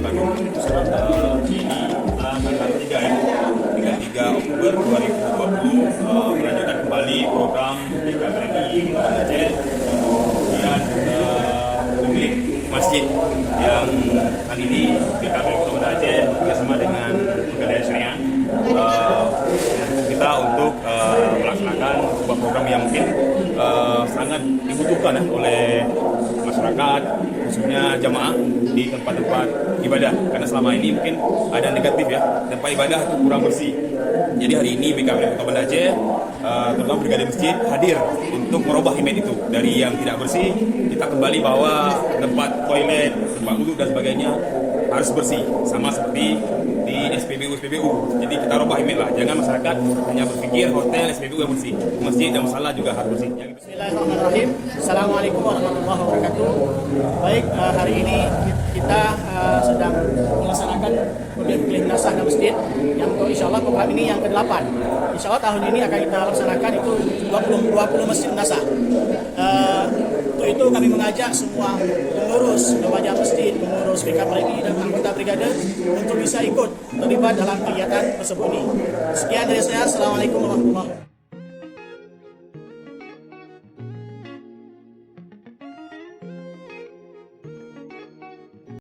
Bandung ini tanggal 3 ya, 3 Oktober 2020 melanjutkan kembali program BKBRI Aceh, kemudian pemilik masjid yang kali ini BKBRI Kota Aceh bersama dengan Pegadaian Syariah kita untuk melaksanakan sebuah program yang mungkin sangat dibutuhkan oleh masyarakat, khususnya jamaah di tempat-tempat ibadah, karena selama ini mungkin ada negatif ya, tempat ibadah itu kurang bersih. Jadi hari ini BKBRI Kota Banda Aceh, terutama Brigade Masjid hadir untuk merubah image itu dari yang tidak bersih, kita kembali bahwa tempat toilet, tempat wudhu dan sebagainya harus bersih, sama seperti di SPBU. Jadi kita rubah image lah, jangan masyarakat hanya berpikir hotel SPBU yang bersih, masjid dan musala juga harus bersih. Bismillahirrahmanirrahim. Assalamualaikum warahmatullahi wabarakatuh. Baik, hari ini kita sedang melaksanakan pemilihan nasah dan masjid yang insya Allah program ini yang ke-8. Insya Allah tahun ini akan kita laksanakan itu 20 masjid nasah. Untuk itu kami mengajak semua pengurus remaja masjid, pengurus BKBRI dan anggota brigade untuk bisa ikut terlibat dalam kegiatan tersebut ini. Sekian dari saya. Assalamualaikum warahmatullahi wabarakatuh.